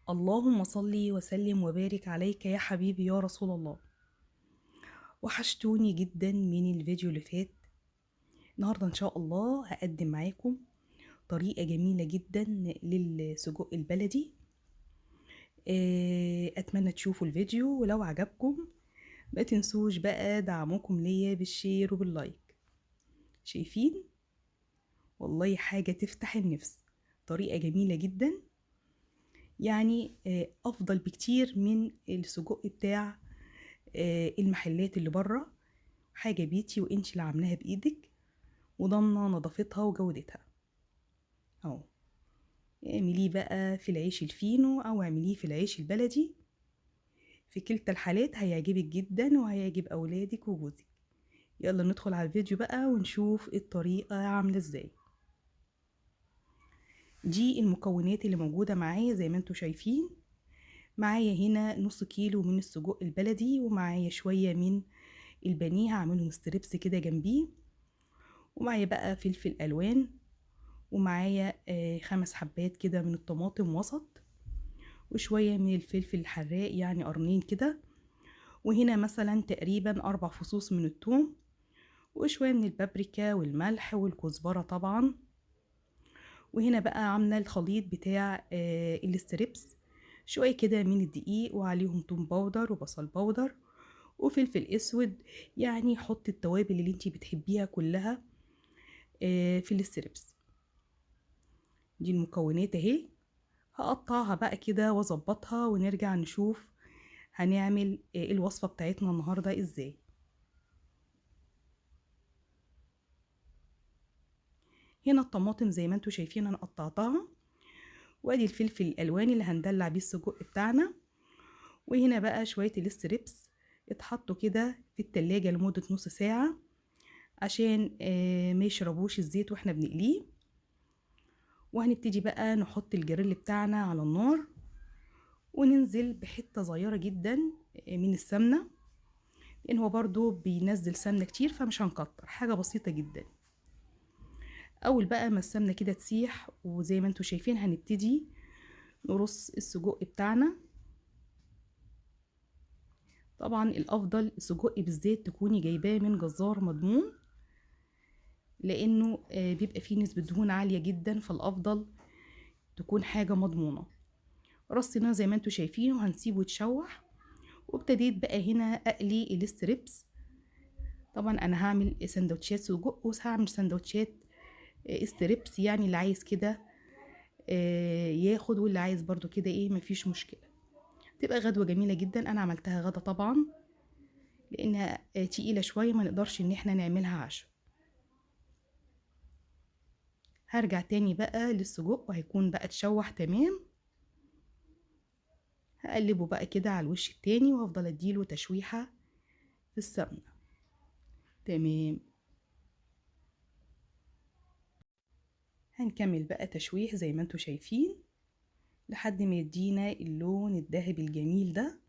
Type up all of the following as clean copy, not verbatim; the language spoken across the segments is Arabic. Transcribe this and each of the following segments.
اللهم صل وسلم وبارك عليك يا حبيبي يا رسول الله. وحشتوني جدا من الفيديو اللي فات. النهاردة ان شاء الله هقدم معاكم طريقة جميلة جدا للسجق البلدي. اتمنى تشوفوا الفيديو، ولو عجبكم ما تنسوش بقى دعمكم ليا بالشير وباللايك. شايفين؟ والله حاجة تفتح النفس. طريقة جميلة جدا، يعني افضل بكتير من السجق بتاع المحلات اللي بره. حاجة بيتي وانت اللي عاملاها بايدك وضامنة نظافتها وجودتها. اهو، اعمليه بقى في العيش الفينو او اعمليه في العيش البلدي، في كلتا الحالات هيعجبك جدا وهيعجب اولادك وجوزك. يلا ندخل على الفيديو بقى ونشوف الطريقة عاملة ازاي. دي المكونات اللي موجودة معايا زي ما انتوا شايفين. معايا هنا نص كيلو من السجق البلدي، ومعايا شوية من البانيه هعملهم ستريبس كده جنبيه، ومعايا بقى فلفل الوان، ومعايا 5 حبات كده من الطماطم وسط، وشوية من الفلفل الحراق يعني قرنين كده، وهنا مثلا تقريبا 4 فصوص من الثوم، وشوية من البابريكا والملح والكزبرة طبعا. وهنا بقى عاملة الخليط بتاع الستريبس، شوية كده من الدقيق وعليهم توم باودر وبصل باودر وفلفل اسود. يعني حط التوابل اللي انتي بتحبيها كلها في الستريبس. دي المكونات اهي، هقطعها بقى كده واظبطها ونرجع نشوف هنعمل الوصفة بتاعتنا النهاردة ازاي. هنا الطماطم زي ما انتوا شايفين انا قطعتها، وادي الفلفل الالوان اللي هندلع بيه السجق بتاعنا. وهنا بقى شوية الستريبس اتحطوا كده في التلاجة لمدة نص ساعة عشان ما يشربوش الزيت واحنا بنقليه. وهنبتدي بقى نحط الجريل بتاعنا على النار وننزل بحتة صغيرة جدا من السمنة، لان هو برضو بينزل سمنة كتير فمش هنكتر، حاجة بسيطة جدا. اول بقى ما السمنة كده تسيح وزي ما انتوا شايفين هنبتدي نرص السجق بتاعنا. طبعا الافضل السجق بالذات تكوني جايباه من جزار مضمون، لانه بيبقى فيه نسبة دهون عالية جدا، فالافضل تكون حاجة مضمونة. رصيناه زي ما انتوا شايفين وهنسيبه يتشوح. وابتديت بقى هنا اقلي الستريبس. طبعا انا هعمل سندوتشات سجق وهعمل سندوتشات ستريبس، يعني اللي عايز كده ياخد، واللي عايز برضو كده ايه مفيش مشكلة. تبقى غدوة جميلة جدا. انا عملتها غدا طبعا لانها تقيلة شوية، ما نقدرش ان احنا نعملها عشاء. هرجع تاني بقى للسجق وهيكون بقى اتشوح تمام. هقلبه بقى كده على الوش التاني وهفضل اديله تشويحة في السمنة. تمام. هنكمل بقى تشويح زي ما انتوا شايفين لحد ما يدينا اللون الذهبي الجميل ده.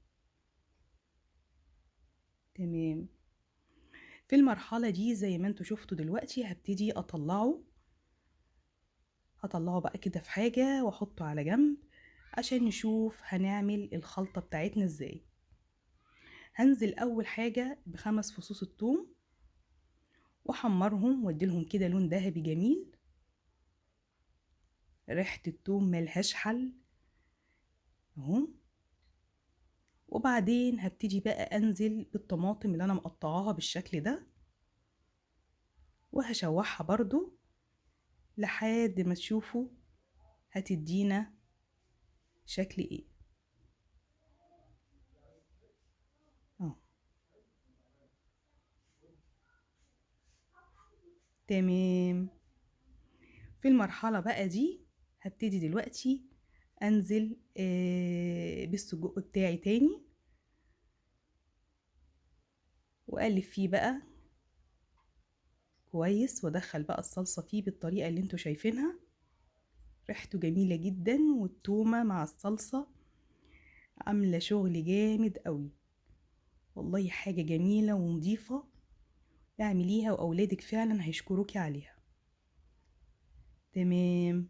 تمام. في المرحلة دي زي ما انتوا شفتوا دلوقتي هبتدي هطلعه بقى كده في حاجة واحطه على جنب عشان نشوف هنعمل الخلطة بتاعتنا ازاي. هنزل اول حاجة ب5 فصوص الثوم واحمرهم واديلهم كده لون ذهبي جميل. ريحة الثوم ملهاش حل اهو. وبعدين هبتدي بقى انزل بالطماطم اللي انا مقطعاها بالشكل ده، وهشوحها برضو لحد ما تشوفوا هتدينا شكل ايه. اه تمام. في المرحلة بقى دي هبتدي دلوقتي انزل بالسجق بتاعي تاني واقلب فيه بقى كويس، وادخل بقى الصلصة فيه بالطريقة اللي انتوا شايفينها. ريحته جميلة جدا، والتومة مع الصلصة عاملة شغل جامد قوي. والله حاجة جميلة ونضيفة، اعمليها واولادك فعلا هيشكروكي عليها. تمام.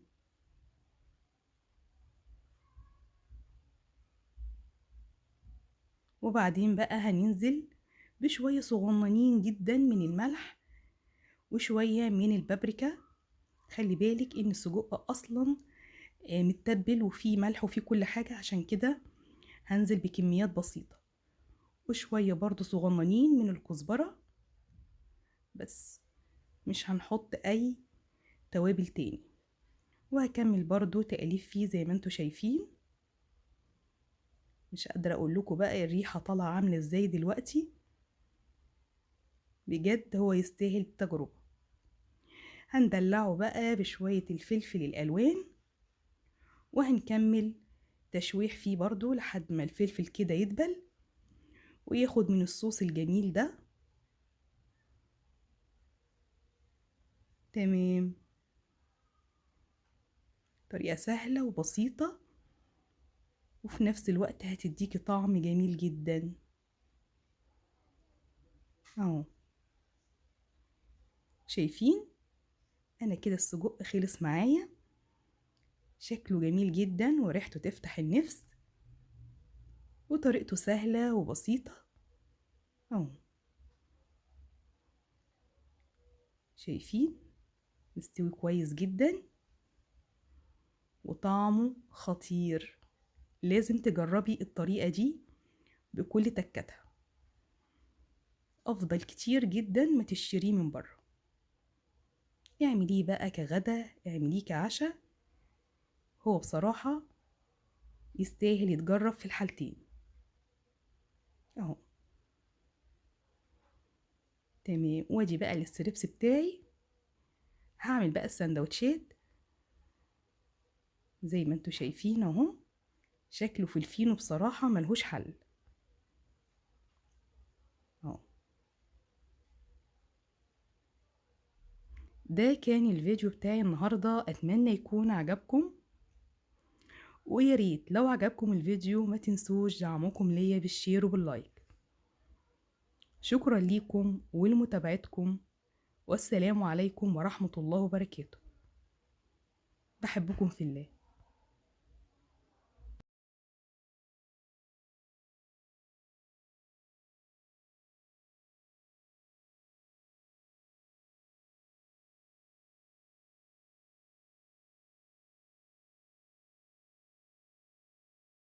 وبعدين بقى هننزل بشوية صغننين جدا من الملح وشوية من البابريكا. خلي بالك ان السجق اصلا متبل وفيه ملح وفيه كل حاجة، عشان كده هنزل بكميات بسيطة. وشوية برضو صغننين من الكزبرة بس، مش هنحط اي توابل تاني. وهكمل برضو تقليب فيه زي ما انتوا شايفين. مش قادرة اقول لكم بقى الريحة طالعة عاملة ازاي دلوقتي، بجد هو يستاهل التجربة. هندلعه بقى بشوية الفلفل الالوان، وهنكمل تشويح فيه برضو لحد ما الفلفل كده يدبل وياخد من الصوص الجميل ده. تمام، طريقة سهلة وبسيطة وفي نفس الوقت هتديكي طعم جميل جدا. اهو شايفين انا كده السجق خلص معايا، شكله جميل جدا وريحته تفتح النفس وطريقته سهلة وبسيطة. اهو شايفين مستوي كويس جدا وطعمه خطير. لازم تجربي الطريقة دي بكل تكتها، افضل كتير جدا ما تشتريه من بره. اعمليه بقى كغدا، اعمليه كعشاء، هو بصراحة يستاهل يتجرب في الحالتين. اهو تمام. وادي بقى الستريبس بتاعي، هعمل بقى السندوتشات زي ما انتوا شايفين اهو. شكله في الفينو بصراحة ملهوش حل. اهو ده كان الفيديو بتاعي النهاردة، اتمنى يكون عجبكم، ويا ريت لو عجبكم الفيديو ما تنسوش دعمكم ليا بالشير وباللايك. شكرا ليكم ولمتابعتكم، والسلام عليكم ورحمة الله وبركاته. بحبكم في الله.